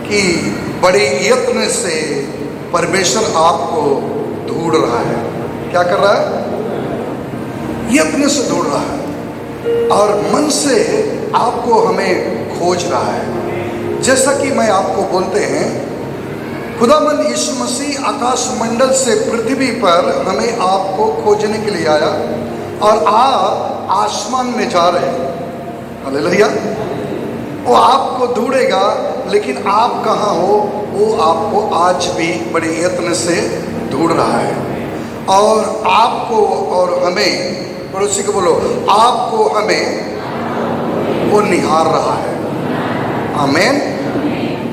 कि बड़े यत्न से परमेश्वर आपको ढूंढ रहा है। क्या कर रहा है? यत्न से ढूंढ रहा है और मन से आपको हमें खोज रहा है। जैसा कि मैं आपको बोलते हैं, खुदावंद यीशु मसीह आकाश मंडल से पृथ्वी पर हमें आपको खोजने के लिए आया और आप आसमान में जा रहे हैं। हालेलुया। वो आपको ढूंढेगा, लेकिन आप कहाँ हो वो आपको आज भी बड़े यत्न से ढूंढ रहा है। और आपको और हमें, पड़ोसी को बोलो, आपको हमें वो निहार रहा है। आमीन।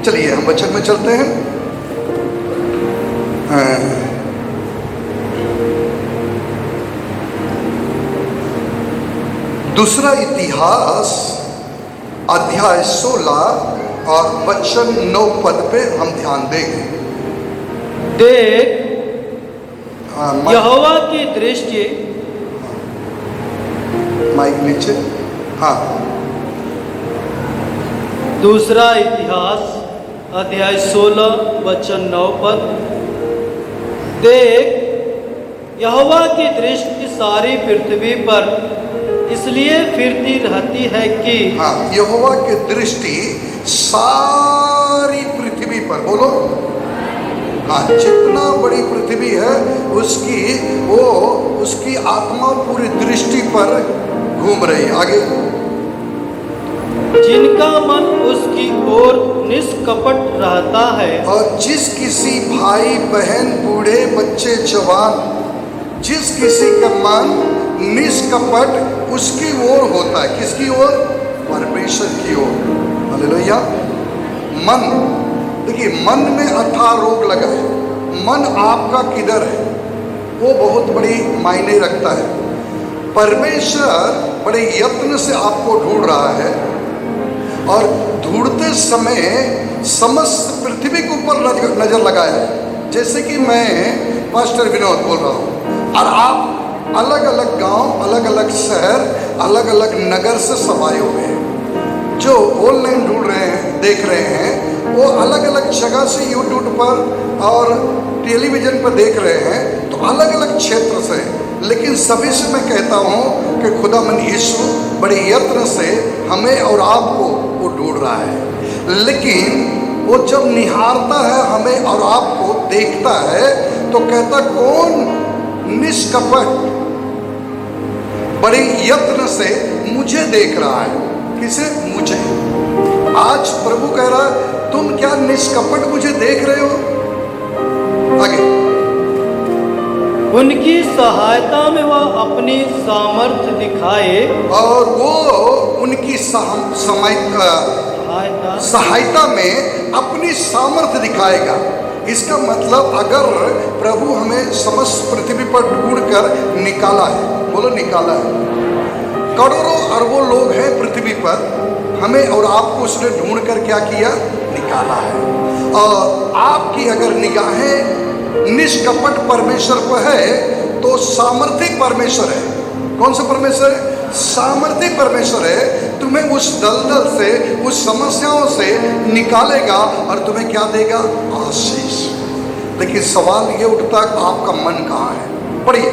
चलिए हम वचन में चलते हैं। दूसरा इतिहास अध्याय 16 और वचन 9 पद पे हम ध्यान देंगे। देख, यहोवा की दृष्टि, माइक नीचे, हाँ। दूसरा इतिहास अध्याय 16 वचन 9 पद। देख, यहोवा की दृष्टि सारी पृथ्वी पर इसलिए फिरती रहती है कि, हाँ, यहोवा की दृष्टि सारी पृथ्वी पर, बोलो, हाँ, जितना बड़ी पृथ्वी है उसकी आत्मा पूरी दृष्टि पर घूम रही है। आगे, जिनका मन उसकी ओर निष्कपट रहता है। और जिस किसी भाई बहन बूढ़े बच्चे जवान, जिस किसी का मन निष्कपट उसकी ओर होता है। किसकी ओर? परमेश्वर की ओर। हालेलुया। मन, देखिए, मन में अथाह रोग लगा है। मन आपका किधर है वो बहुत बड़ी मायने रखता है। परमेश्वर बड़े यत्न से आपको ढूंढ रहा है और ढूंढते समय समस्त पृथ्वी के ऊपर नजर लगाया है। जैसे कि मैं पास्टर विनोद बोल रहा हूँ और आप अलग अलग गांव, अलग अलग शहर, अलग अलग नगर से सब आए हुए हैं। जो ऑनलाइन ढूंढ रहे हैं, देख रहे हैं, वो अलग अलग जगह से यूट्यूब पर और टेलीविजन पर देख रहे हैं, तो अलग अलग क्षेत्र से। लेकिन सभी से मैं कहता हूँ कि खुदावंद यीशु बड़े यत्न से हमें और आपको वो ढूंढ रहा है। लेकिन वो जब निहारता है हमें और आपको, देखता है, तो कहता कौन निष्कपट बड़े यत्न से मुझे देख रहा है। किसे? मुझे। आज प्रभु कह रहा है, तुम क्या निष्कपट मुझे देख रहे हो? आगे, उनकी सहायता में वह अपनी सामर्थ्य दिखाए। और वो उनकी सहायता में अपनी सामर्थ्य दिखाएगा। इसका मतलब अगर प्रभु हमें समस्त पृथ्वी पर ढूंढकर निकाला है, बोलो निकाला है, करोड़ों अरबों लोग हैं पृथ्वी पर, हमें और आपको उसने ढूंढ कर क्या किया? निकाला है। और आपकी अगर निगाहें निष्कपट परमेश्वर पर है तो सामर्थ्य परमेश्वर है। कौन सा परमेश्वर है? सामर्थ्य परमेश्वर है। तुम्हें उस दलदल से, उस समस्याओं से निकालेगा और तुम्हें क्या देगा? आशीष। लेकिन सवाल ये उठता है, आपका मन कहाँ है? पढ़िए।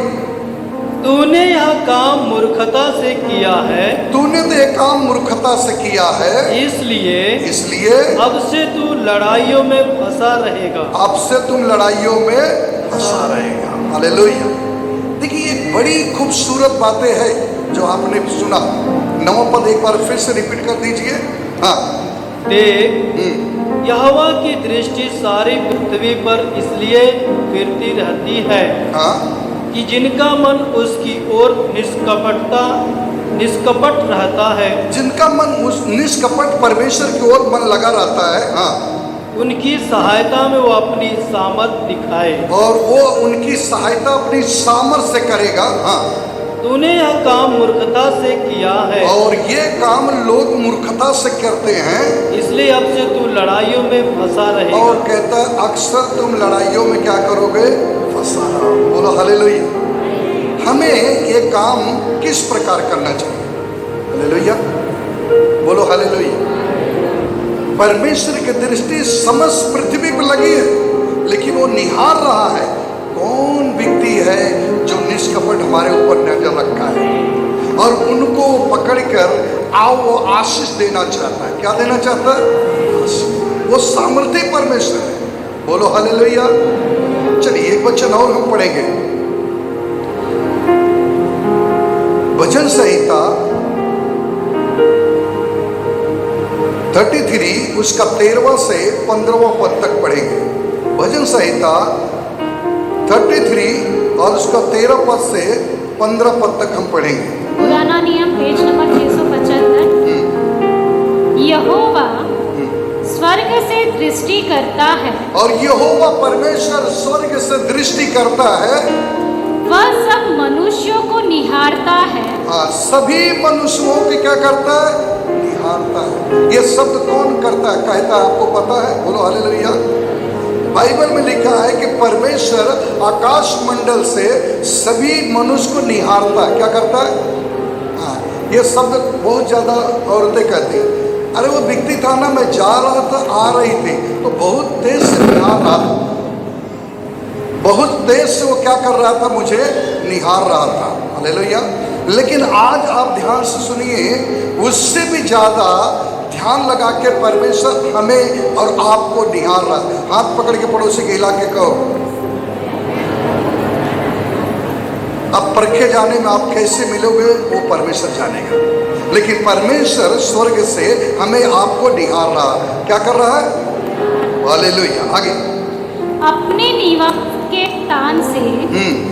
तूने यह काम मूर्खता से किया है। तूने तो यह काम मूर्खता से किया है, इसलिए अब से तू लड़ाइयों में फंसा रहेगा। अब से तुम लड़ाइयों में फंसा रहेगा। हालेलुया। देखिए, ये बड़ी खूबसूरत बातें हैं जो आपने सुना। 9 पद एक बार फिर से रिपीट कर दीजिए। हाँ। देख, यहोवा की दृष्टि सारी पृथ्वी पर इसलिए फिरती रहती है, हाँ, कि जिनका मन उसकी ओर निष्कपट रहता है। जिनका मन उस निष्कपट परमेश्वर की ओर मन लगा रहता है। हाँ। उनकी सहायता में वो अपनी सामर्थ दिखाए। और वो उनकी सहायता अपनी सामर्थ से करेगा। हाँ। तूने यह काम मूर्खता से किया है। और ये काम लोग मूर्खता से करते हैं, इसलिए अब से तू लड़ाइयों में फंसा रहेगा। और कहता है अक्सर तुम लड़ाइयों में क्या करोगे? फंसा रहो। बोलो हालेलुया। हमें ये काम किस प्रकार करना चाहिए? हालेलुया। बोलो हालेलुया। परमेश्वर की दृष्टि समस्त पृथ्वी पर लगी है, लेकिन वो निहार रहा है कौन व्यक्ति है जो निष्कपट हमारे ऊपर नजर रखा है, और उनको पकड़कर आओ वो आशीष देना चाहता है। क्या देना चाहता है? आशीष। वो सामर्थ्य परमेश्वर है। बोलो हालेलुया। चलिए एक वचन और हम पढ़ेंगे, भजन संहिता 33 उसका 13वां से 15वां पद तक पढ़ेंगे। भजन संहिता 33 और उसका 13 पद से 15 पद तक हम पढ़ेंगे। पुराना नियम पेज नंबर 675। यहोवा स्वर्ग से दृष्टि करता है, और यहोवा परमेश्वर स्वर्ग से दृष्टि करता है, वह सब मनुष्यों को निहारता है। हाँ, सभी मनुष्यों की क्या करता है? निहारता है। ये शब्द कौन करता है, कहता है, आपको पता है? बोलो हालेलुया। बाइबल में लिखा है कि परमेश्वर आकाश मंडल से सभी मनुष्य को निहारता है। क्या करता है? हाँ, ये शब्द बहुत ज्यादा औरतें कहती हैं, अरे वो व्यक्ति था ना, मैं जा रहा था, आ रही थी तो बहुत तेज से निहार रहा था, बहुत तेज से वो क्या कर रहा था? मुझे निहार रहा था। हालेलुया। लेकिन आज आप ध्यान से सुनिए, उससे भी ज्यादा ध्यान लगा के परमेश्वर हमें और आपको निहार रहा है। हाथ पकड़ के पड़ोसी के हिला के कहो, अब परखे जाने में आप कैसे मिलोगे वो परमेश्वर जानेगा, लेकिन परमेश्वर स्वर्ग से हमें आपको निहार रहा है। क्या कर रहा है? हालेलुया। आगे, अपने निवास के स्थान से,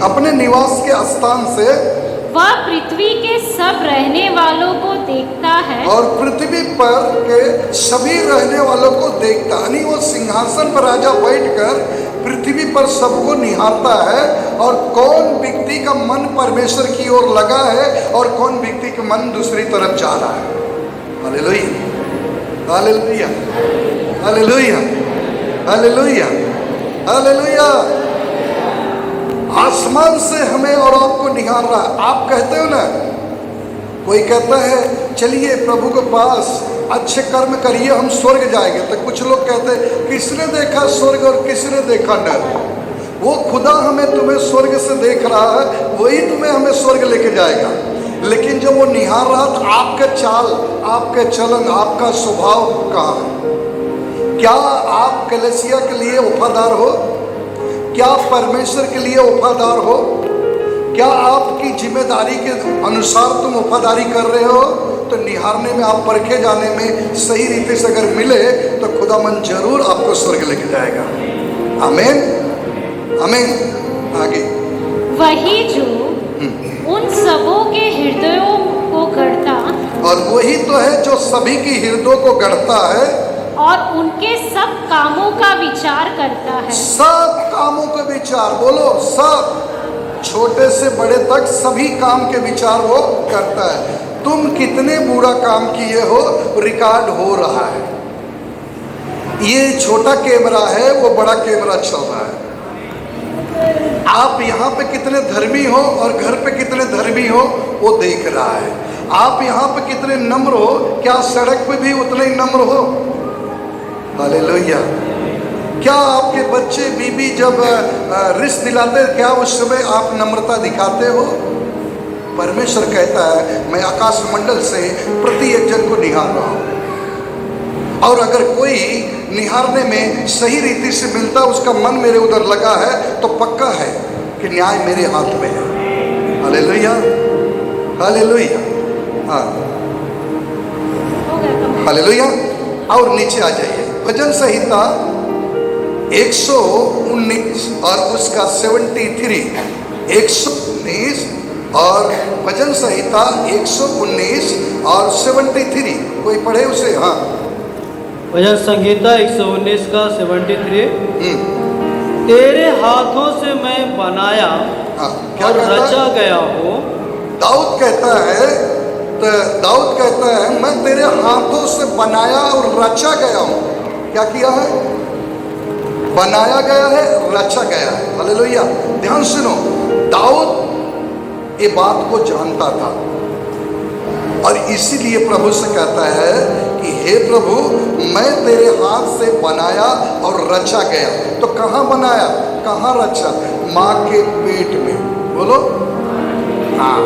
अपने निवास के स्थान से वह पृथ्वी के सब रहने वालों को देखता है, और पृथ्वी पर के सभी रहने वालों को देखता, यानी वो सिंहासन पर राजा बैठकर पृथ्वी पर सबको निहारता है, और कौन व्यक्ति का मन परमेश्वर की ओर लगा है और कौन व्यक्ति का मन दूसरी तरफ जा रहा है। Hallelujah, hallelujah, hallelujah, hallelujah, hallelujah. आसमान से हमें और आपको निहार रहा है। आप कहते हो ना, कोई कहता है चलिए प्रभु के पास अच्छे कर्म करिए हम स्वर्ग जाएंगे, तो कुछ लोग कहते हैं किसने देखा स्वर्ग और किसने देखा नरक। वो खुदा हमें तुम्हें स्वर्ग से देख रहा है, वही तुम्हें हमें स्वर्ग लेके जाएगा। लेकिन जब वो निहार रहा तो आपका चाल, आपके चलन, आपका स्वभाव कहाँ है? क्या आप कलीसिया के लिए वफादार हो? क्या परमेश्वर के लिए वफादार हो? क्या आपकी जिम्मेदारी के अनुसार तुम वफादारी कर रहे हो? तो निहारने में, आप परखे जाने में सही रीति से अगर मिले तो खुदामंद जरूर आपको स्वर्ग लेके जाएगा। आमीन, आमीन। आगे, वही जो उन सबों के हृदयों को गढ़ता, और वही तो है जो सभी की हृदयों को गढ़ता है और उनके सब कामों का विचार करता है। सब कामों का विचार, बोलो सब, छोटे से बड़े तक सभी काम के विचार वो करता है। तुम कितने बुरा काम किए हो रिकॉर्ड हो रहा है। ये छोटा कैमरा है, वो बड़ा कैमरा चल रहा है। आप यहाँ पे कितने धर्मी हो और घर पे कितने धर्मी हो वो देख रहा है। आप यहाँ पे कितने नम्र हो, क्या सड़क पे भी उतने ही नम्र हो? हालेलुया। क्या आपके बच्चे बीबी जब रिश्त दिलाते, क्या उस समय आप नम्रता दिखाते हो? परमेश्वर कहता है मैं आकाश मंडल से प्रति एक जन को निहार रहा हूँ, और अगर कोई निहारने में सही रीति से मिलता, उसका मन मेरे उधर लगा है, तो पक्का है कि न्याय मेरे हाथ में है। हालेलुया, हालेलुया, हाँ, हालेलुया। और नीचे आ जाइए, भजन संहिता 119 और उसका 73, 119 और भजन संहिता 119 और 73, कोई पढ़े उसे? हाँ, भजन संहिता 119 का 73। तेरे हाथों से मैं बनाया और रचा गया हूँ। दाऊद कहता है, तो दाऊद कहता है मैं तेरे हाथों से बनाया और रचा गया हूँ। क्या किया है? बनाया गया है, रचा गया है। हालेलुया। ध्यान सुनो, दाऊद ये बात को जानता था, और इसीलिए प्रभु से कहता है कि हे प्रभु, मैं तेरे हाथ से बनाया और रचा गया। तो कहाँ बनाया, कहाँ रचा? माँ के पेट में। बोलो हाँ।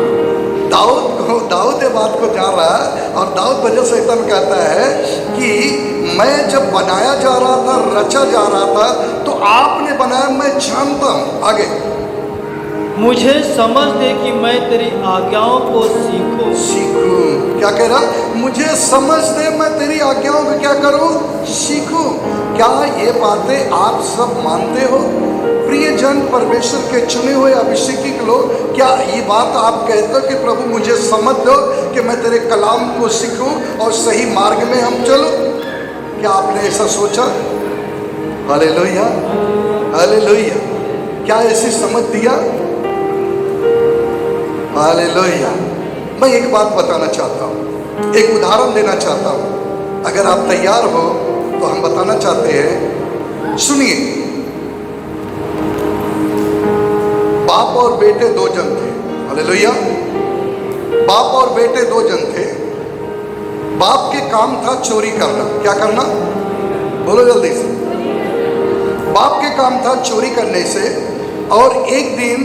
दाऊद ये बात को जान रहा है, और दाऊद वजह से एकदम कहता है कि मैं जब बनाया जा रहा था, रचा जा रहा था, तो आपने बनाया, मैं जानता हूं। आगे, मुझे समझ दे कि मैं तेरी आज्ञाओं को सीखूं। सीखूं, क्या कह रहा? मुझे समझ दे, मैं तेरी आज्ञाओं को क्या करूं? सीखूं। क्या ये बातें आप सब मानते हो? प्रियजन, परमेश्वर के चुने हुए अभिषेकी लोग, क्या ये बात आप कहते हो कि प्रभु मुझे समझ दो कि मैं तेरे कलाम को सीखूं और सही मार्ग में हम चलो? क्या आपने ऐसा सोचा? Hallelujah, hallelujah. क्या ऐसी समझ दिया? हालेलुया। मैं एक बात बताना चाहता हूँ, एक उदाहरण देना चाहता हूँ। अगर आप तैयार हो तो हम बताना चाहते हैं। सुनिए, बाप और बेटे दो जन थे। हालेलुया। बाप और बेटे दो जन थे। बाप के काम था चोरी करना। क्या करना? बोलो जल्दी से। बाप के काम था चोरी करने से, और एक दिन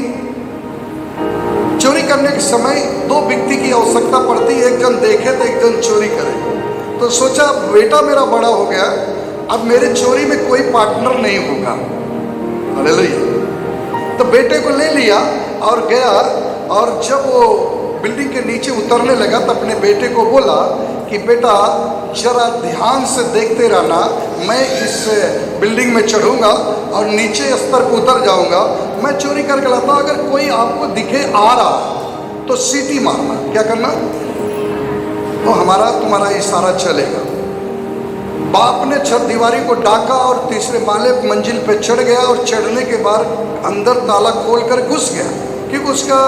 चोरी करने के समय दो व्यक्ति की आवश्यकता पड़ती है, एक जन देखे तो एक जन चोरी करे। तो सोचा बेटा मेरा बड़ा हो गया, अब मेरे चोरी में कोई पार्टनर नहीं होगा। हालेलुया। तो बेटे को ले लिया और गया, और जब वो बिल्डिंग के नीचे उतरने लगा तो अपने बेटे को बोला कि बेटा जरा ध्यान से देखते रहना, मैं इस बिल्डिंग में चढ़ूंगा और नीचे स्तर पर उतर जाऊंगा, मैं चोरी करके लाता हूं, अगर कोई आपको दिखे आ रहा तो सीटी मारना। क्या करना? तो हमारा तुम्हारा इशारा चलेगा। बाप ने छत दीवारी को डाका और तीसरे माले मंजिल पे चढ़ गया, और चढ़ने के बाद अंदर ताला खोलकर घुस गया, क्योंकि उसका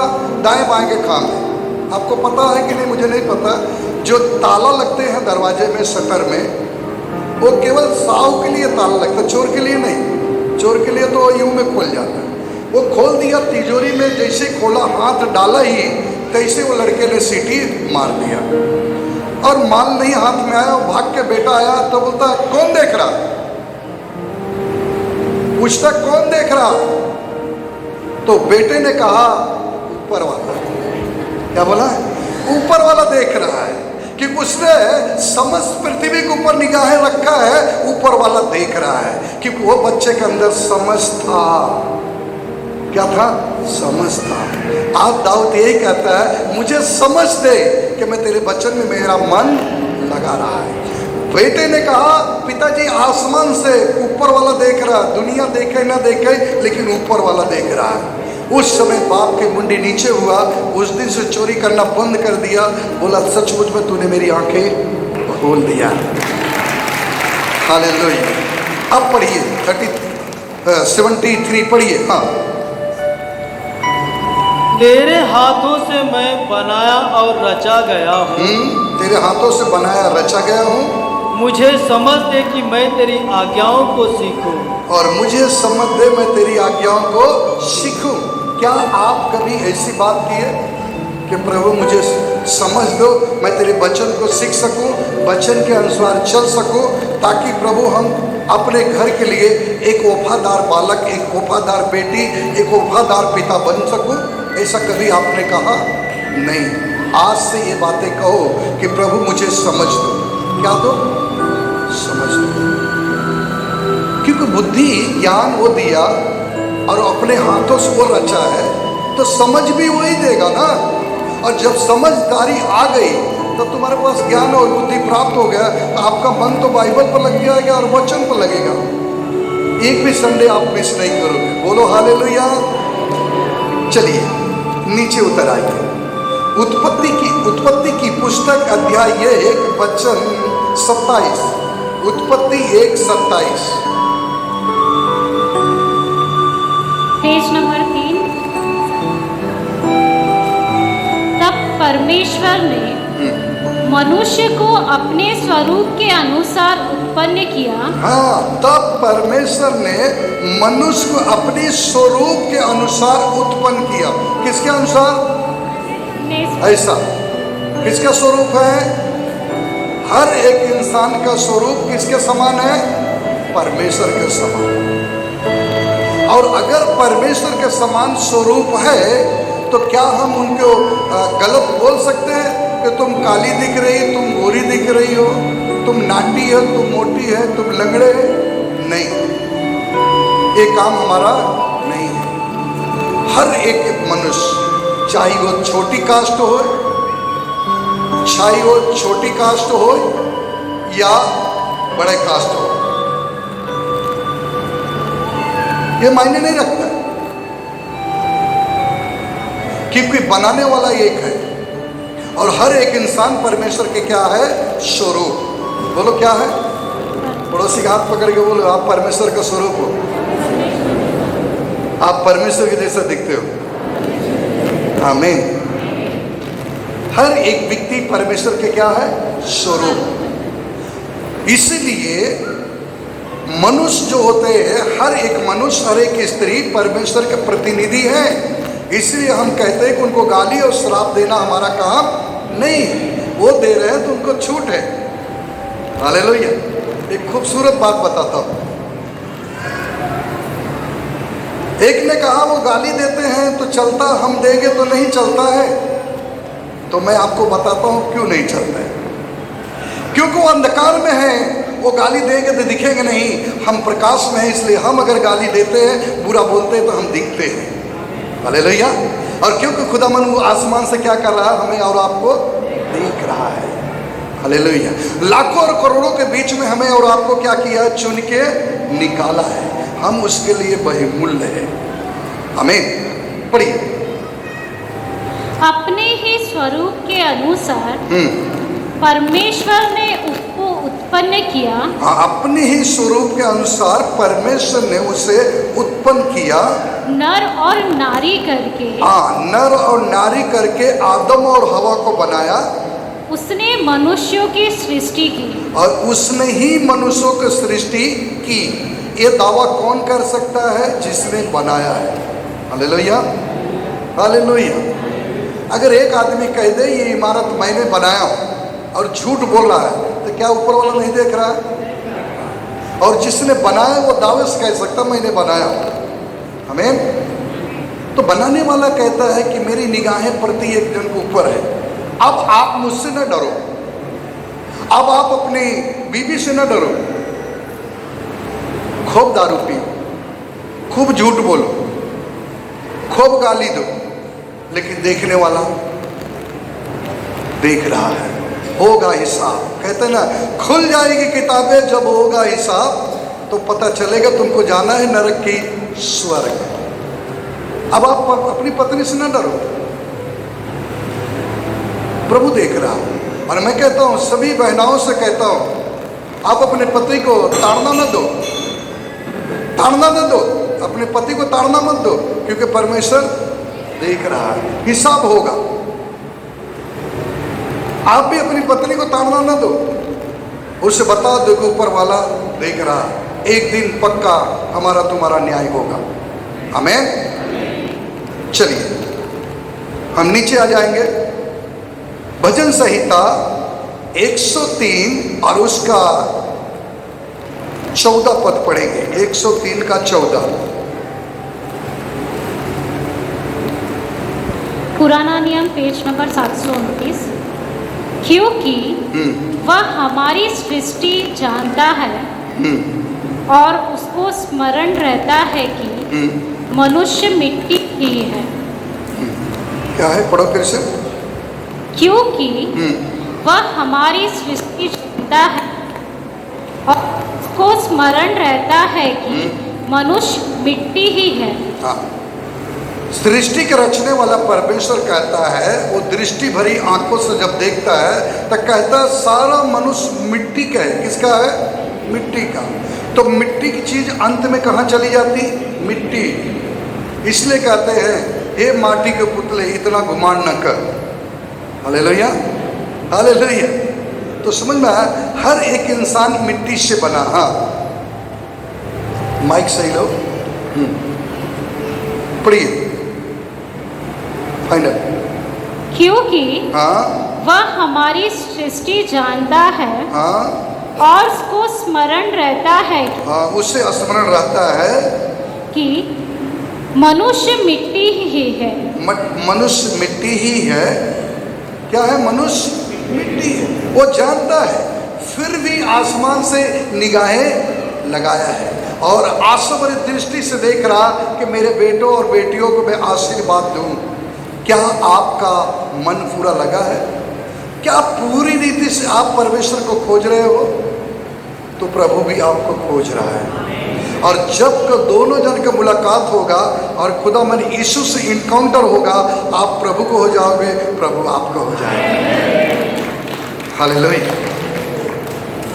दाएं बाएं के काम है। आपको पता है कि नहीं मुझे नहीं पता, जो ताला लगते हैं दरवाजे में, शटर में, वो केवल साव के लिए ताला लगता है, चोर के लिए नहीं। चोर के लिए तो यूं में खुल जाता है। वो खोल दिया तिजोरी में, जैसे खोला, हाथ डाला ही तैसे वो लड़के ने सीटी मार दिया, और माल नहीं हाथ में आया। भाग के बेटा आया तो बोलता है कौन देख रहा? पूछता कौन देख रहा? तो बेटे ने कहा ऊपर वाला। क्या बोला? ऊपर वाला देख रहा है, कि उसने समस्त पृथ्वी के ऊपर निगाहें रखा है, ऊपर वाला देख रहा है, कि वो बच्चे के अंदर समझ था। क्या था? समझ था। आज दाऊद यही कहता है, मुझे समझ दे कि मैं तेरे वचन में मेरा मन लगा रहा है। बेटे ने कहा पिताजी आसमान से ऊपर वाला देख रहा है, दुनिया देखे ना देखे लेकिन ऊपर वाला देख रहा है। उस समय बाप के मुंडी नीचे हुआ, उस दिन से चोरी करना बंद कर दिया। बोला सचमुच में तूने मेरी आंखें खोल दिया। हालेलुया। अब पढ़िए 73 पढ़िए। हाँ। तेरे हाथों से मैं बनाया और रचा गया हूँ। तेरे हाथों से बनाया रचा गया हूँ। मुझे समझ दे कि मैं तेरी आज्ञाओं को सीखूं। और मुझे समझ दे मैं तेरी आज्ञाओं को सीखूं। क्या आप कभी ऐसी बात की है कि प्रभु मुझे समझ दो, मैं तेरे वचन को सीख सकूं, वचन के अनुसार चल सकूं, ताकि प्रभु हम अपने घर के लिए एक वफादार बालक, एक वफादार बेटी, एक वफादार पिता बन सकूं? ऐसा कभी आपने कहा? नहीं। आज से ये बातें कहो कि प्रभु मुझे समझ दो। क्या दो? समझ दो। क्योंकि बुद्धि ज्ञान वो दिया और अपने हाथों से वो रचा है, तो समझ भी वही देगा ना। और जब समझदारी आ गई तो तुम्हारे पास ज्ञान और बुद्धि प्राप्त हो गया, तो आपका मन तो बाइबल पर लग जाएगा और वचन पर लगेगा। एक भी संडे आप मिस नहीं करोगे। बोलो हालेलुया। चलिए नीचे उतर आइए। उत्पत्ति की पुस्तक अध्याय 1 वचन 27। उत्पत्ति 1:27। Page number 3। तब परमेश्वर ने मनुष्य को अपने स्वरूप के अनुसार उत्पन्न किया। हाँ, तब परमेश्वर ने मनुष्य को अपने स्वरूप के अनुसार उत्पन्न किया। किसके अनुसार? ऐसा किसका स्वरूप है? हर एक इंसान का स्वरूप किसके समान है? परमेश्वर के समान। और अगर परमेश्वर के समान स्वरूप है तो क्या हम उनको गलत बोल सकते हैं कि तुम काली दिख रही, तुम गोरी दिख रही हो, तुम नाटी है, तुम मोटी है, तुम लंगड़े है? नहीं, ये काम हमारा नहीं है। हर एक मनुष्य, चाहे वो छोटी कास्ट हो, चाहे वो छोटी कास्ट हो या बड़े कास्ट हो, ये मायने नहीं रखता है, क्योंकि बनाने वाला एक है और हर एक इंसान परमेश्वर के क्या है? स्वरूप। बोलो क्या है? पड़ोसी का हाथ पकड़ के बोलो, आप परमेश्वर का स्वरूप हो, आप परमेश्वर के जैसा दिखते हो। आमीन। हर एक व्यक्ति परमेश्वर के क्या है? स्वरूप। इसलिए मनुष्य जो होते हैं, हर एक मनुष्य, हर एक स्त्री परमेश्वर के प्रतिनिधि है। इसलिए हम कहते हैं कि उनको गाली और श्राप देना हमारा काम नहीं है। वो दे रहे हैं तो उनको छूट है। हालेलुया। एक खूबसूरत बात बताता हूं। एक ने कहा वो गाली देते हैं तो चलता, हम देंगे तो नहीं चलता है। तो मैं आपको बताता हूं क्यों नहीं चलता है। क्योंकि वो अंधकार में है, वो गाली देंगे तो दिखेंगे नहीं। हम प्रकाश में हैं, इसलिए हम अगर गाली देते हैं, बुरा बोलते हैं तो हम दिखते हैं। हालेलुया। और क्योंकि खुदावन वो आसमान से क्या कर रहा है? हमें और आपको देख रहा है। हालेलुया। लाखों और करोड़ों के बीच में हमें और आपको क्या किया? चुन के निकाला है। हम उसके लिए बहुमूल्य है। आमीन। पढ़िए। अपने ही स्वरूप के अनुसार परमेश्वर ने उसको उत्पन्न किया। हाँ, अपने ही स्वरूप के अनुसार परमेश्वर ने उसे उत्पन्न किया, नर और नारी करके। हाँ, नर और नारी करके आदम और हवा को बनाया। उसने मनुष्यों की सृष्टि की। और उसने ही मनुष्यों की सृष्टि की। ये दावा कौन कर सकता है? जिसने बनाया है। हालेलुया। हालेलुया। अगर एक आदमी कह दे ये इमारत मैंने बनाया हूं और झूठ बोल रहा है तो क्या ऊपर वाला नहीं देख रहा है? और जिसने बनाया वो दावे से कह सकता मैंने बनाया हूं। आमीन। तो बनाने वाला कहता है कि मेरी निगाहें प्रति एक जन के ऊपर है। अब आप मुझसे न डरो, अब आप अपनी बीवी से न डरो। खूब दारू पियो, खूब झूठ बोलो, खूब गाली दो, लेकिन देखने वाला देख रहा है। होगा हिसाब। कहते ना, खुल जाएगी किताबें जब होगा हिसाब, तो पता चलेगा तुमको जाना है नरक की स्वर्ग। अब आप अपनी पत्नी से न डरो, प्रभु देख रहा हूं। और मैं कहता हूं, सभी बहनाओं से कहता हूं, आप अपने पति को ताड़ना न दो, ताड़ना न दो, अपने पति को ताड़ना मत दो, क्योंकि परमेश्वर देख रहा है, हिसाब होगा। आप भी अपनी पत्नी को ताड़ना न दो, उसे बता दो कि ऊपर वाला देख रहा है, एक दिन पक्का हमारा तुम्हारा न्याय होगा। आमीन। चलिए हम नीचे आ जाएंगे। भजन संहिता 103 और उसका 14 पद पढ़ेंगे। 103 का 14। पुराना नियम पेज नंबर 729। क्योंकि वह हमारी सृष्टि जानता है और उसको स्मरण रहता है कि मनुष्य मिट्टी ही है। क्या है? पढ़ो फिर से। क्योंकि वह हमारी सृष्टि जानता है और उसको स्मरण रहता है कि मनुष्य मिट्टी ही है। हाँ, सृष्टि के रचने वाला परमेश्वर कहता है, वो दृष्टि भरी आंखों से जब देखता है तो कहता है सारा मनुष्य मिट्टी का है। किसका है? मिट्टी का। तो मिट्टी की चीज अंत में कहाँ चली जाती? मिट्टी। इसलिए कहते हैं, हे माटी के पुतले इतना घुमान न कर। हालेलुया। हालेलुया। तो समझ में आया, हर एक इंसान मिट्टी से बना। हाँ, माइक सही लो। पढ़िए फाइनल। क्योंकि हाँ, वह हमारी सृष्टि जानता है हाँ और उसको स्मरण रहता है हाँ, उससे स्मरण रहता है कि मनुष्य मिट्टी ही है। मनुष्य मिट्टी ही है। क्या है? मनुष्य मिट्टी है। वो जानता है, फिर भी आसमान से निगाहें लगाया है और आशा भरी दृष्टि से देख रहा कि मेरे बेटों और बेटियों को मैं आशीर्वाद दूं। क्या आपका मन पूरा लगा है? क्या पूरी रीति से आप परमेश्वर को खोज रहे हो? तो प्रभु भी आपको खोज रहा है। और जब दोनों जन का मुलाकात होगा और खुदा मन यीशु से इनकाउंटर होगा, आप प्रभु को हो जाओगे, प्रभु आपको हो जाएगा। हालेलुया।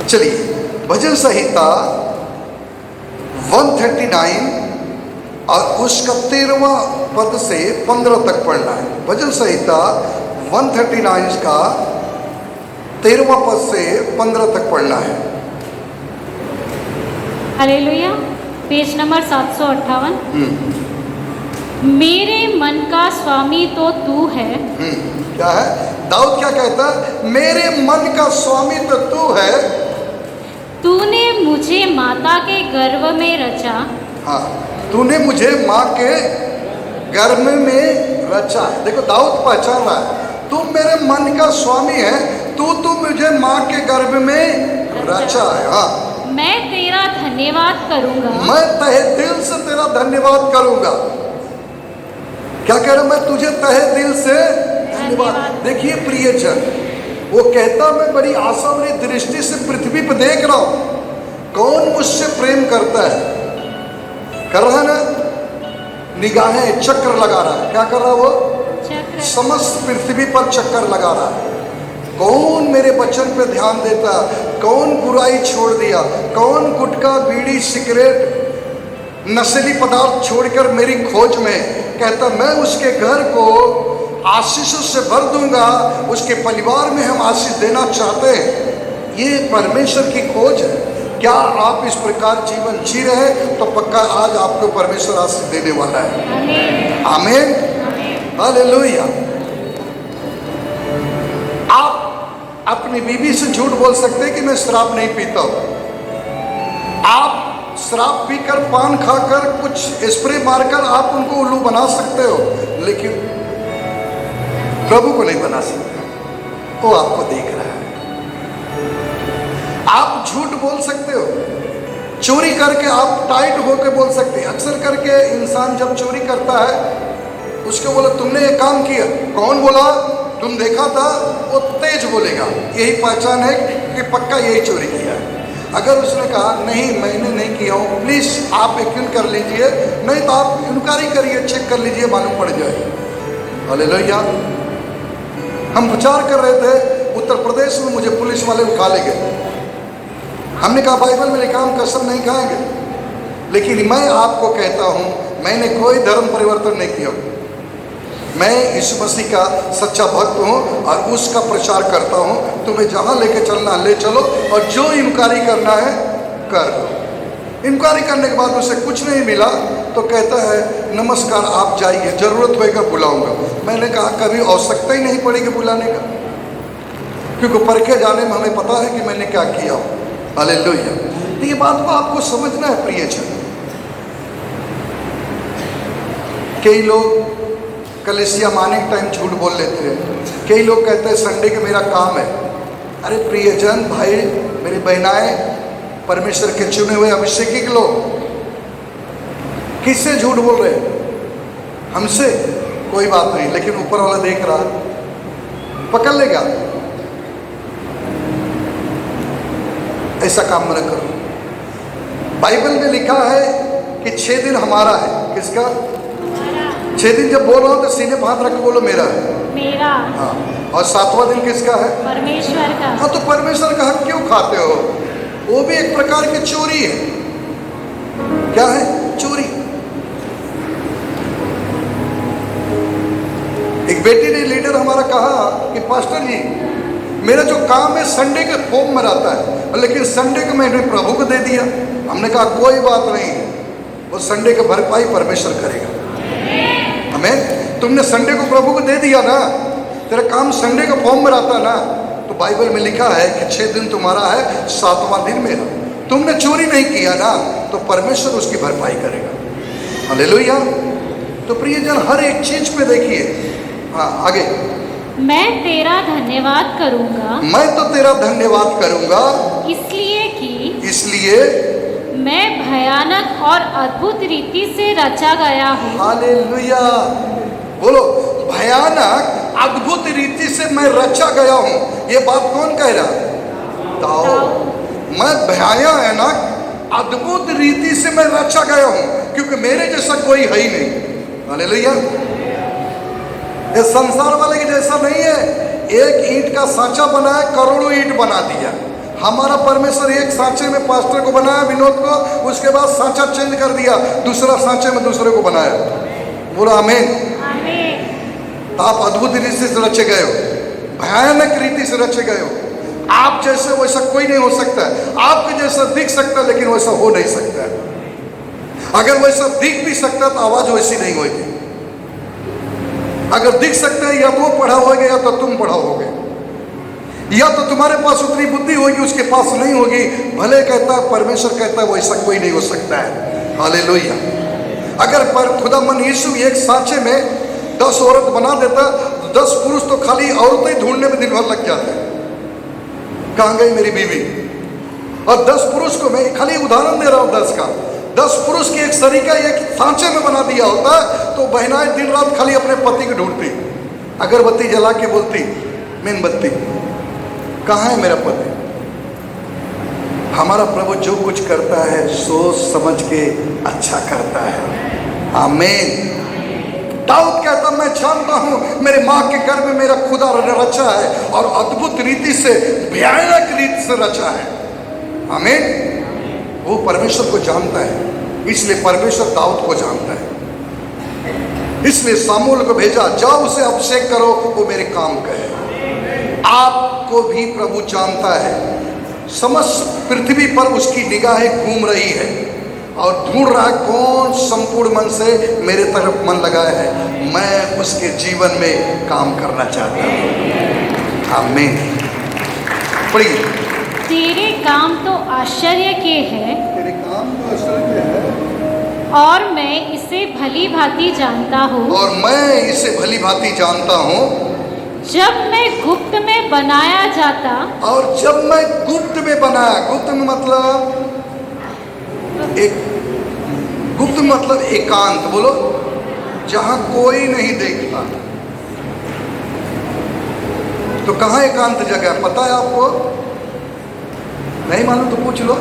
चलिए भजन संहिता 139 और उसका 13वां पद से 15 तक पढ़ना है। भजन संहिता 139 का 13वां पद से 15 तक पढ़ना है। हालेलुया। Page number 758। मेरे मन का स्वामी तो तू है। क्या है? दाऊद क्या कहता है? मेरे मन का स्वामी तो तू है। तूने मुझे माता के गर्भ में रचा। हाँ, तूने मुझे माँ के गर्भ में रचा है। देखो दाऊद पहचान रहा है, तू मेरे मन का स्वामी है, तू मुझे माँ के गर्भ में रचा है। हाँ, मैं तेरा धन्यवाद करूंगा। मैं तहे दिल से तेरा धन्यवाद करूंगा। क्या कह रहा? मैं तुझे तहे दिल से धन्यवाद। देखिए प्रियजन, वो कहता मैं बड़ी आशा भरी दृष्टि से पृथ्वी पर देख रहा हूं, कौन मुझसे प्रेम करता है? कर रहा है ना? निगाहें चक्कर लगा रहा है। क्या कर रहा है वो? चक्र। समस्त पृथ्वी पर चक्कर लगा रहा है। कौन मेरे वचन पे ध्यान देता? कौन बुराई छोड़ दिया? कौन गुटखा बीड़ी सिगरेट नशीली पदार्थ छोड़कर मेरी खोज में? कहता मैं उसके घर को आशीषों से भर दूंगा, उसके परिवार में हम आशीष देना चाहते हैं। ये परमेश्वर की खोज है। क्या आप इस प्रकार जीवन जी रहे हैं? तो पक्का आज आपको परमेश्वर आशीष देने वाला है। आमीन, हालेलुया। आप अपनी बीवी से झूठ बोल सकते हैं कि मैं शराब नहीं पीता हूं। आप शराब पीकर, पान खाकर, कुछ स्प्रे मारकर आप उनको उल्लू बना सकते हो, लेकिन प्रभु को नहीं बना सकते। वो आपको देख रहा है। आप झूठ बोल सकते हो, चोरी करके आप टाइट होकर बोल सकते हैं। अक्सर करके इंसान जब चोरी करता है, उसको बोला तुमने ये काम किया, कौन बोला? तुम देखा था? वो तेज बोलेगा। यही पहचान है कि पक्का यही चोरी किया है। अगर उसने कहा नहीं मैंने नहीं किया हूँ, प्लीज़ आप यकीन कर लीजिए, नहीं तो आप इंक्वायरी करिए, चेक कर लीजिए, मालूम पड़ जाए। हालेलुया। हम प्रचार कर रहे थे उत्तर प्रदेश में, मुझे पुलिस वाले उठा ले गए। हमने कहा बाइबल में लिखा हम कसम नहीं खाएंगे, लेकिन मैं आपको कहता हूँ मैंने कोई धर्म परिवर्तन नहीं किया। मैं यीशु मसीह का सच्चा भक्त हूँ और उसका प्रचार करता हूँ। तुम्हें जहाँ लेके चलना ले चलो, और जो इंक्वायरी करना है कर लो। इंक्वायरी करने के बाद उसे कुछ नहीं मिला तो कहता है नमस्कार आप जाइए, ज़रूरत होएगा बुलाऊंगा। मैंने कहा कभी आवश्यकता ही नहीं पड़ेगी बुलाने का, क्योंकि परखे जाने में हमें पता है कि मैंने क्या किया हो। हालेलुया। तो ये बात को आपको समझना है प्रियजन। कई लोग कलीसिया माने के टाइम झूठ बोल लेते हैं। कई लोग कहते हैं संडे के मेरा काम है। अरे प्रियजन, भाई मेरी बहनाएं, परमेश्वर के चुने हुए अभिषेकी लोग, किससे झूठ बोल रहे हैं? हमसे कोई बात नहीं, लेकिन ऊपर वाला देख रहा, पकड़ लेगा। ऐसा काम मत करो। बाइबल में लिखा है कि 6 दिन हमारा है। किसका? 6 दिन जब बोल रहा हो तो सीने पर हाथ रख के बोलो मेरा है, मेरा। हाँ। और 7वां दिन किसका है? परमेश्वर का। हाँ, तो परमेश्वर का हक क्यों खाते हो? वो भी एक प्रकार की चोरी है। क्या है? चोरी। एक बेटी ने, लीडर हमारा, कहा कि पास्टर जी मेरा जो काम है संडे के फॉर्म में रहता है, लेकिन संडे को मैंने प्रभु को दे दिया। हमने कहा कोई बात नहीं, वो संडे की भरपाई परमेश्वर करेगा। हमें तुमने संडे को प्रभु को दे दिया ना, तेरा काम संडे का फॉर्म में रहता है ना, तो बाइबल में लिखा है कि 6 दिन तुम्हारा है, 7वां दिन मेरा। तुमने चोरी नहीं किया ना, तो परमेश्वर उसकी भरपाई करेगा। हालेलुया। तो प्रियजन, हर एक चीज पे देखिए। हाँ, आगे। मैं तेरा धन्यवाद करूंगा, मैं तो तेरा धन्यवाद करूंगा इसलिए मैं भयानक और अद्भुत रीति से रचा गया हूँ। हालेलुया। बोलो, भयानक अद्भुत रीति से मैं रचा गया हूँ। ये बात कौन कह रहा? दाऊद। मैं भयानक अद्भुत रीति से मैं रचा गया हूँ, क्योंकि मेरे जैसा कोई है ही नहीं। हालेलुया। ये संसार वाले के जैसा नहीं है। एक ईंट का सांचा बनाया, करोड़ों ईंट बना दिया। हमारा परमेश्वर एक सांचे में पास्टर को बनाया, विनोद को, उसके बाद सांचा चेंज कर दिया, दूसरा सांचे में दूसरे को बनाया। बोलो आमीन। तो आप अद्भुत रीति से रचे गए हो, भयानक रीति से रचे गए हो। आप जैसे वैसा कोई नहीं हो सकता है। आपके जैसा दिख सकता है, लेकिन वैसा हो नहीं सकता है। अगर वैसा दिख भी सकता है तो आवाज वैसी नहीं होगी। अगर दिख सकता है, या तो वो पढ़ा होगा या तो तुम पढ़ा होगे, या तो तुम्हारे पास उतनी बुद्धि होगी, उसके पास नहीं होगी। भले कहता है, परमेश्वर कहता है वैसा कोई नहीं हो सकता है। हालेलुया। अगर पर खुदा मन यीशु एक सांचे में 10 औरत बना देता, 10 पुरुष तो खाली औरतें ही ढूंढने में दिन भर लग जाते हैं। कहाँ गई मेरी बीवी? और 10 पुरुष को, मैं खाली उदाहरण दे रहा हूँ 10 का, 10 पुरुष की एक सरीका एक सांचे में बना दिया होता, तो बहनाएं दिन रात खाली अपने पति को ढूंढती, अगरबत्ती जला के बोलती, मेनबत्ती कहाँ है मेरा पति? हमारा प्रभु जो कुछ करता है सोच समझ के अच्छा करता है। आमीन। दाऊद कहता, मैं जानता हूं मेरे माँ के गर्भ में मेरा खुदा रचा है, और अद्भुत रीति से, भयानक रीति से रचा है। आमीन। वो परमेश्वर को जानता है, इसलिए परमेश्वर दाऊद को जानता है। इसलिए सामूएल को भेजा, जाओ उसे अभिषेक करो, वो मेरे काम का है। आपको भी प्रभु जानता है। समस्त पृथ्वी पर उसकी निगाहें घूम रही है और ढूंढ रहा है कौन संपूर्ण मन से मेरे तरफ मन लगाया है। मैं उसके जीवन में काम करना चाहता हूँ। आमीन। पढ़िए। तेरे काम तो आश्चर्य के हैं, तेरे काम तो आश्चर्य है, और मैं इसे भली भांति जानता हूँ। और मैं इसे भली भांति जानता हूँ। जब मैं गुप्त में बनाया जाता, और जब मैं गुप्त में बनाया, गुप्त में मतलब एक, गुप्त मतलब एकांत, बोलो, जहां कोई नहीं देखता। तो कहाँ एकांत जगह पता है आपको? नहीं मालूम तो पूछ लो।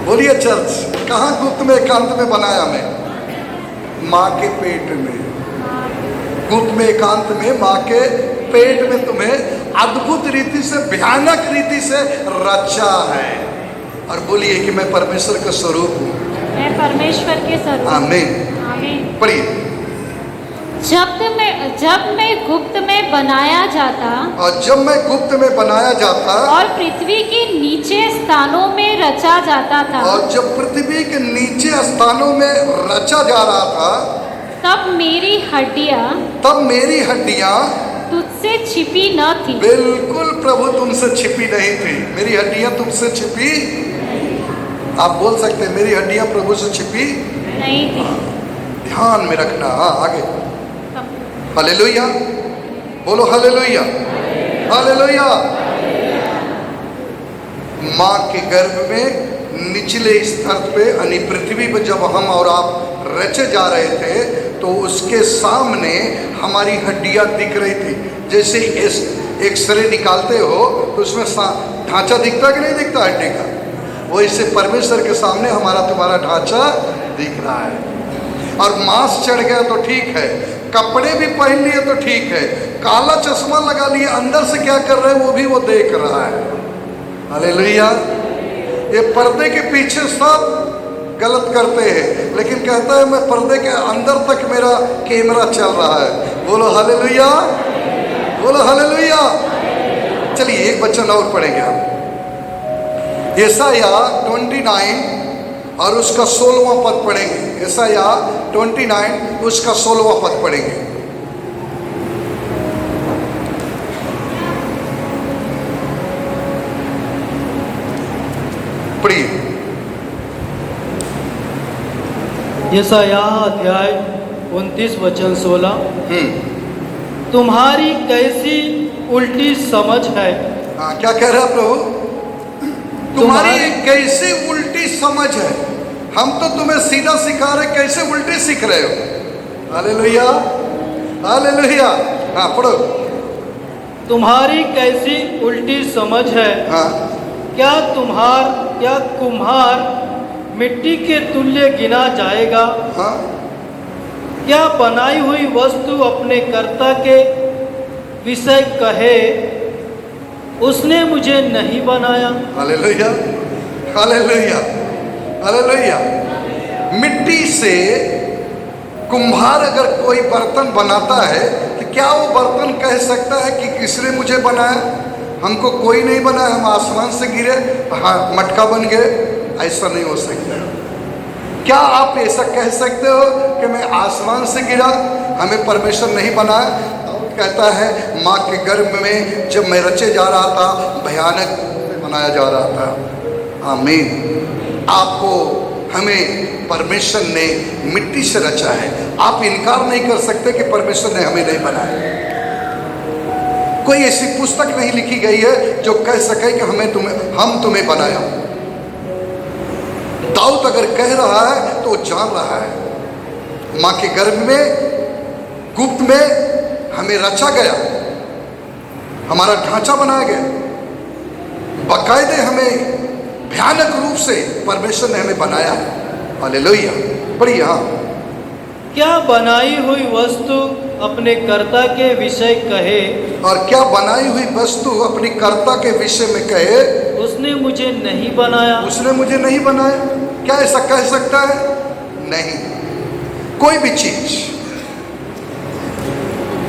बोलिए चर्च, कहाँ गुप्त में एकांत में बनाया मैं? माँ के पेट में। गुप्त में एकांत में माँ के पेट में तुम्हें अद्भुत रीति से, भयानक रीति से रचा है। और बोलिए कि मैं परमेश्वर का स्वरूप हूँ। मैं परमेश्वर के स्वरूप। आमीन। आमीन। पढ़िए। जब मैं गुप्त में बनाया जाता, और जब मैं गुप्त में बनाया जाता, और पृथ्वी के नीचे स्थानों में रचा जाता था, और जब पृथ्वी के नीचे स्थानों में रचा जा रहा था, तब मेरी हड्डियां तुझसे छिपी न थी। बिल्कुल प्रभु तुमसे छिपी नहीं थी। मेरी हड्डियां तुमसे छिपी, आप बोल सकते हैं मेरी हड्डियां प्रभु से छिपी नहीं थी। ध्यान में रखना। हाँ, आगे। हालेलुया। बोलो हालेलुया। हालेलुया। माँ के गर्भ में निचले स्तर पे, यानी पृथ्वी पर जब हम और आप रचे जा रहे थे, तो उसके सामने हमारी हड्डियां दिख रही थी। जैसे एक्सरे निकालते हो तो उसमें ढांचा दिखता कि नहीं दिखता हड्डी का, वैसे परमेश्वर के सामने हमारा तुम्हारा ढांचा दिख रहा है। और मांस चढ़ गया तो ठीक है, कपड़े भी पहन लिए तो ठीक है, काला चश्मा लगा लिए, अंदर से क्या कर रहे हैं वो भी वो देख रहा है। हालेलुया। ये पर्दे के पीछे सब गलत करते हैं, लेकिन कहता है मैं पर्दे के अंदर तक मेरा कैमरा चल रहा है। बोलो हालेलुया। बोलो हालेलुया। चलिए एक वचन और पढ़ेंगे हम। यशाया 29 और उसका 16वां पद पढ़ेंगे। यशाया 29 उसका 16वां पद पढ़ेंगे। यशायाह अध्याय 29 वचन 16। हम्म। तुम्हारी कैसी उल्टी समझ है। हाँ, क्या कह रहा है प्रभु? तुम्हारी कैसी उल्टी समझ है। हम तो तुम्हें सीधा सिखा रहे, कैसे उल्टी सीख रहे हो। Hallelujah, hallelujah. हाँ, पढ़ो। तुम्हारी कैसी उल्टी समझ है। हाँ, क्या कुम्हार मिट्टी के तुल्य गिना जाएगा। हाँ, क्या बनाई हुई वस्तु अपने कर्ता के विषय कहे, उसने मुझे नहीं बनाया। Hallelujah, hallelujah, hallelujah. मिट्टी से कुम्हार अगर कोई बर्तन बनाता है तो क्या वो बर्तन कह सकता है कि किसने मुझे बनाया? हमको कोई नहीं बनाया, हम आसमान से गिरे, हाँ मटका बन गए। ऐसा नहीं हो सकता। क्या आप ऐसा कह सकते हो कि मैं आसमान से गिरा, हमें परमेश्वर नहीं बनाया? कहता है माँ के गर्भ में जब मैं रचे जा रहा था, भयानक बनाया जा रहा था। आमीन। आपको हमें परमेश्वर ने मिट्टी से रचा है। आप इनकार नहीं कर सकते कि परमेश्वर ने हमें नहीं बनाया। कोई ऐसी पुस्तक नहीं लिखी गई है जो कह सके कि हम तुम्हें बनाया। दाऊद अगर कह रहा है तो जान रहा है माँ के गर्भ में गुप्त में हमें रचा गया, हमारा ढांचा बनाया गया। बाकायदे हमें भयानक रूप से परमेश्वर ने हमें बनाया है। हालेलुया। पढ़िए। हाँ, क्या बनाई हुई वस्तु अपने कर्ता के विषय कहे, और क्या बनाई हुई वस्तु अपनी कर्ता के विषय में कहे, उसने मुझे नहीं बनाया। उसने मुझे नहीं बनाया। क्या ऐसा कह सकता है? नहीं। कोई भी चीज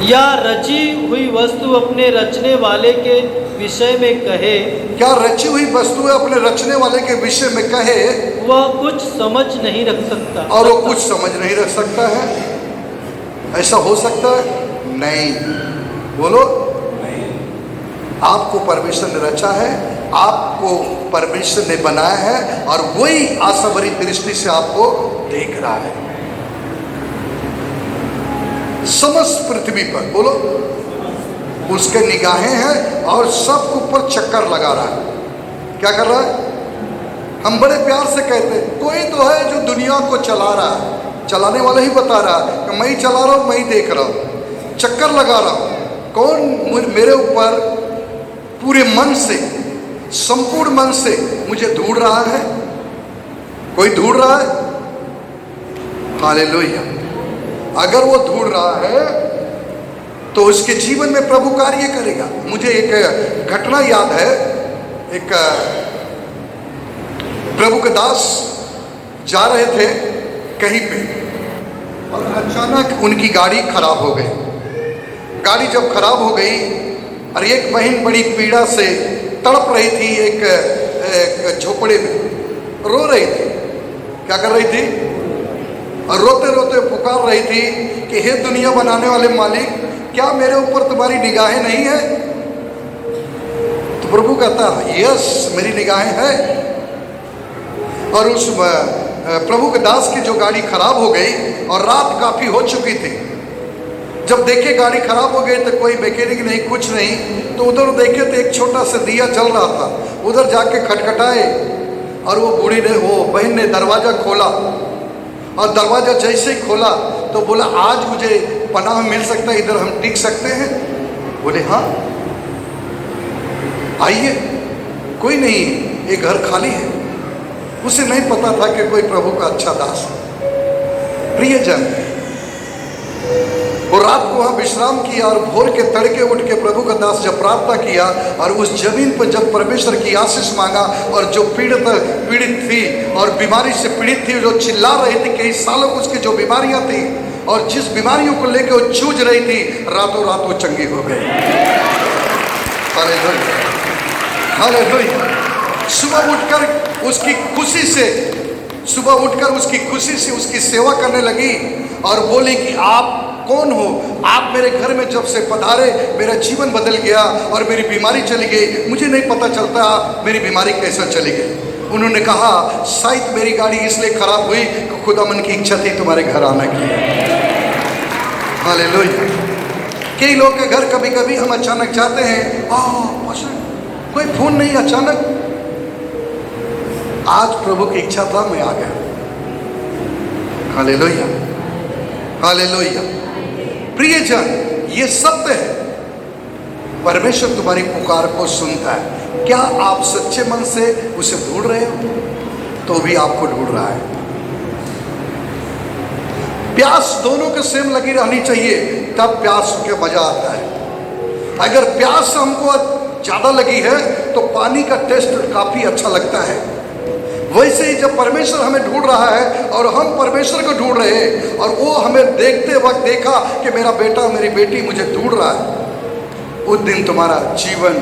या रची हुई वस्तु अपने रचने वाले के विषय में कहे, क्या रची हुई वस्तु अपने रचने वाले के विषय में कहे, वह कुछ समझ नहीं रख सकता। और वो कुछ समझ नहीं रख सकता है। ऐसा हो सकता है? नहीं। बोलो नहीं। आपको परमेश्वर ने रचा है, आपको परमेश्वर ने बनाया है, और वही आशा भरी दृष्टि से आपको देख रहा है। समस्त पृथ्वी पर बोलो उसके निगाहें हैं, और सब ऊपर चक्कर लगा रहा है। क्या कर रहा है? हम बड़े प्यार से कहते हैं कोई तो है जो दुनिया को चला रहा है। चलाने वाला ही बता रहा है कि मैं ही चला रहा हूँ, मैं ही देख रहा हूँ, चक्कर लगा रहा हूँ। कौन मेरे ऊपर पूरे मन से, संपूर्ण मन से मुझे ढूंढ रहा है? कोई ढूंढ रहा है? हालेलुया। अगर वो ढूंढ रहा है तो उसके जीवन में प्रभु कार्य करेगा। मुझे एक घटना याद है। एक प्रभु के दास जा रहे थे कहीं पे, और अचानक उनकी गाड़ी खराब हो गई। गाड़ी जब खराब हो गई और एक बहन बड़ी पीड़ा से तड़प रही थी, एक झोपड़े में रो रही थी। क्या कर रही थी? और रोते रोते पुकार रही थी कि हे दुनिया बनाने वाले मालिक, क्या मेरे ऊपर तुम्हारी निगाहें नहीं है? तो प्रभु कहता यस, मेरी निगाहें हैं। और उस प्रभु के दास की जो गाड़ी खराब हो गई और रात काफी हो चुकी थी, जब देखे गाड़ी खराब हो गई तो कोई मैकेनिक नहीं, कुछ नहीं, तो उधर देखे तो एक छोटा सा दिया जल रहा था। उधर जाके खटखटाए और वो बूढ़ी ने, वो बहन ने दरवाजा खोला, और दरवाजा जैसे ही खोला तो बोला आज मुझे पनाह मिल सकता है, इधर हम टिक सकते हैं? बोले हाँ आइए, कोई नहीं, ये घर खाली है। उसे नहीं पता था कि कोई प्रभु का अच्छा दास है, प्रियजन। वो रात को वहाँ विश्राम किया और भोर के तड़के उठ के प्रभु का दास जब प्रार्थना किया और उस जमीन पर जब परमेश्वर की आशीष मांगा, और जो पीड़ित थी और बीमारी से पीड़ित थी, जो चिल्ला रही थी, कई सालों को उसकी जो बीमारियां थी और जिस बीमारियों को लेकर वो जूझ रही थी, रातों रात वो चंगी हो गई। Hallelujah, hallelujah. सुबह उठकर उसकी खुशी से उसकी सेवा करने लगी और बोली कि आप कौन हो? आप मेरे घर में जब से पधारे मेरा जीवन बदल गया और मेरी बीमारी चली गई। मुझे नहीं पता चलता मेरी बीमारी कैसे चली गई। उन्होंने कहा शायद मेरी गाड़ी इसलिए खराब हुई कि खुदावन की इच्छा थी तुम्हारे घर आने की। हालेलुया। कई लोग के घर कभी कभी हम अचानक जाते हैं, कोई फोन नहीं, अचानक आज प्रभु की इच्छा था मैं आ गया। Hallelujah, hallelujah. प्रियजन, ये सत्य है, परमेश्वर तुम्हारी पुकार को सुनता है। क्या आप सच्चे मन से उसे ढूंढ रहे हो? तो भी आपको ढूंढ रहा है। प्यास दोनों के सेम लगी रहनी चाहिए, तब प्यास के मजा आता है। अगर प्यास हमको ज्यादा लगी है तो पानी का टेस्ट काफी अच्छा लगता है। वैसे ही जब परमेश्वर हमें ढूंढ रहा है और हम परमेश्वर को ढूंढ रहे हैं और वो हमें देखते वक्त देखा कि मेरा बेटा मेरी बेटी मुझे ढूंढ रहा है, उस दिन तुम्हारा जीवन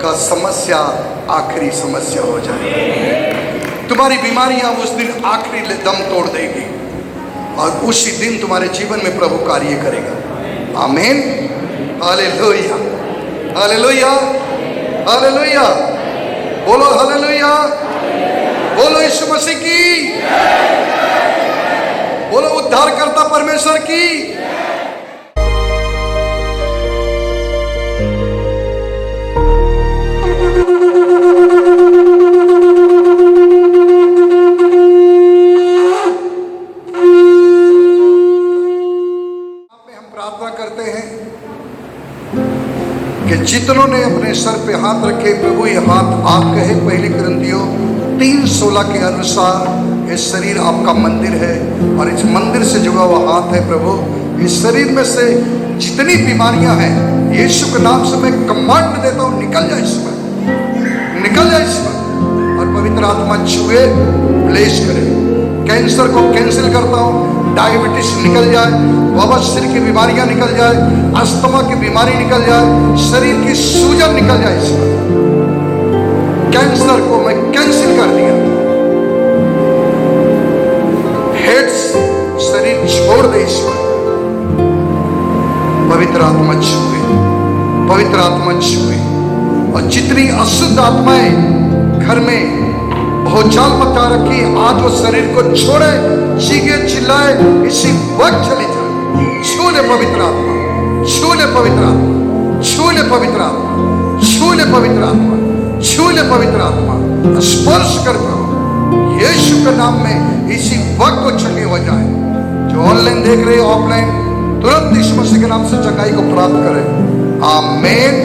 का समस्या आखिरी समस्या हो जाएगी। तुम्हारी बीमारियां उस दिन आखिरी दम तोड़ देगी और उसी दिन तुम्हारे जीवन में प्रभु कार्य करेगा। आमीन, हालेलुया, हालेलुया, हालेलुया। बोलो हालेलुया, बोलो यीशु मसीह की, बोलो उद्धारकर्ता परमेश्वर की। हम प्रार्थना करते हैं कि जितनों ने अपने सर पे हाथ रखे, प्रभु ये हाथ आप कहे पहली कुरिन्थियों 3:16 के अनुसार ये शरीर आपका मंदिर है और इस मंदिर से जुड़ा हुआ हाथ है। प्रभु इस शरीर में से जितनी बीमारियां हैं यीशु के नाम से मैं कमांड देता हूं, निकल जाए इसमें, निकल जाए इसमें। और पवित्र आत्मा छुए, ब्लेस करे। कैंसर को कैंसिल करता हूं, डायबिटीज निकल जाए, बवासीर की बीमारियां निकल जाए, अस्थमा की बीमारी निकल जाए, शरीर की सूजन निकल जाए इसमें। कैंसर को मैं कैंसिल कर दिया। हेड्स शरीर छोड़ दे इसमें। पवित्र आत्मा छुए, पवित्र आत्मा छुए। और जितनी अशुद्ध आत्माएं घर में भौचाल मचा रखी, आज वो शरीर को छोड़े, चीखे चिल्लाए, इसी वक्त चली जाए। छू ले पवित्र आत्मा, छू ले पवित्र आत्मा, छू ले पवित्र आत्मा, छू ले पवित्र आत्मा, छू ले पवित्र आत्मा। स्पर्श करता हूं यीशु के नाम में, इसी वक्त वो चंगी हो जाए। जो ऑनलाइन देख रहे हो, ऑफलाइन, तुरंत यीशु मसीह के नाम से चंगाई को प्राप्त करें। आमीन।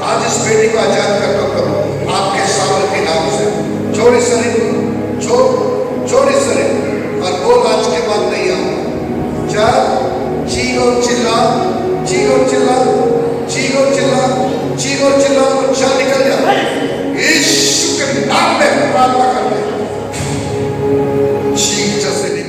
आज इस बेटी को आजाद करता करो आपके सामने के नाम से। छोड़ इस शरीर को, छोड़ इस शरीर और बोल आज के बाद नहीं आऊंगा। जा, चीख और चिल्ला, चीख और चिल्ला, चीख और चिल्ला, चीख और चिल्ला और जा, निकल जा। यीशु के नाम में प्रार्थना करते हैं। चीख जैसे नहीं।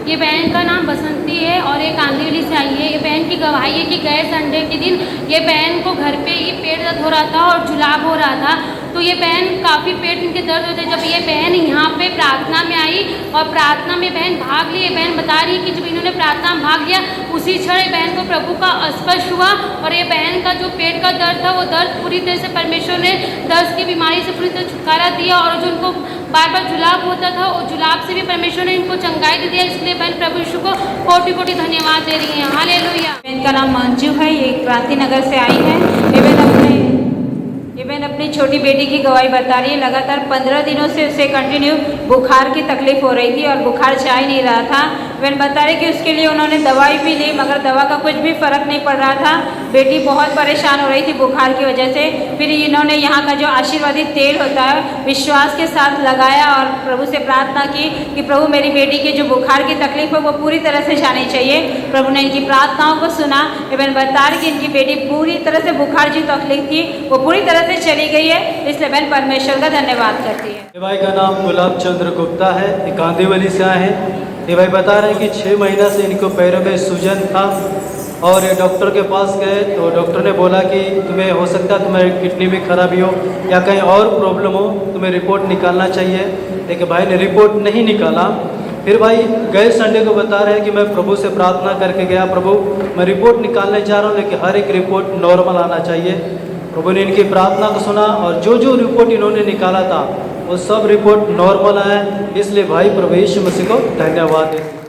ये बहन का नाम बसंती है और ये कांदिवली से आई है। ये बहन की गवाही है कि गए संडे के दिन ये बहन को घर पे ही पेट दर्द हो रहा था और जुलाब हो रहा था। तो ये बहन काफ़ी पेट इनके दर्द होते। जब ये बहन यहाँ पे प्रार्थना में आई और प्रार्थना में बहन भाग ली, ये बहन बता रही है कि जब इन्होंने प्रार्थना में भाग लिया उसी क्षण ये बहन को प्रभु का स्पर्श हुआ और ये बहन का जो पेट का दर्द था वो दर्द पूरी तरह से परमेश्वर ने दर्द की बीमारी से पूरी तरह छुटकारा दिया। और जो उनको बार बार जुलाब होता था वो जुलाब से भी परमेश्वर ने इनको चंगाई दे दिया। इसलिए बहन प्रभु यीशु को कोटि कोटि धन्यवाद दे रही है। हालेलुया। बहन का नाम मंजू है, ये क्रांति नगर से आई है। ये बहन अपनी छोटी बेटी की गवाही बता रही है। लगातार 15 दिनों से उसे कंटिन्यू बुखार की तकलीफ हो रही थी और बुखार जा ही नहीं रहा था। बहन बता रही कि उसके लिए उन्होंने दवाई भी ली मगर दवा का कुछ भी फर्क नहीं पड़ रहा था। बेटी बहुत परेशान हो रही थी बुखार की वजह से। फिर इन्होंने यहाँ का जो आशीर्वादित तेल होता है विश्वास के साथ लगाया और प्रभु से प्रार्थना की कि प्रभु मेरी बेटी की जो बुखार की तकलीफ है वो पूरी तरह से जानी चाहिए। प्रभु ने इनकी प्रार्थनाओं को सुना। बहन बता रही कि इनकी बेटी पूरी तरह से बुखार जो तकलीफ थी वो पूरी तरह से चली गई है। इसलिए बहन परमेश्वर का धन्यवाद करती है। ये भाई का नाम गुलाब चंद्र गुप्ता है, ये कांदिवली से आए हैं। ये भाई बता रहे हैं कि 6 महीना से इनको पैरों में सूजन था और डॉक्टर के पास गए तो डॉक्टर ने बोला कि तुम्हें हो सकता है तुम्हारी किडनी में खराबी हो या कहीं और प्रॉब्लम हो, तुम्हें रिपोर्ट निकालना चाहिए। लेकिन भाई ने रिपोर्ट नहीं निकाला। फिर भाई गए संडे को बता रहे हैं कि मैं प्रभु से प्रार्थना करके गया, प्रभु मैं रिपोर्ट निकालने जा रहा हूँ लेकिन हर एक रिपोर्ट नॉर्मल आना चाहिए। प्रभु ने इनकी प्रार्थना को सुना और जो जो रिपोर्ट इन्होंने निकाला था वो सब रिपोर्ट नॉर्मल आए। इसलिए भाई प्रभु यीशु मसीह को धन्यवाद दें।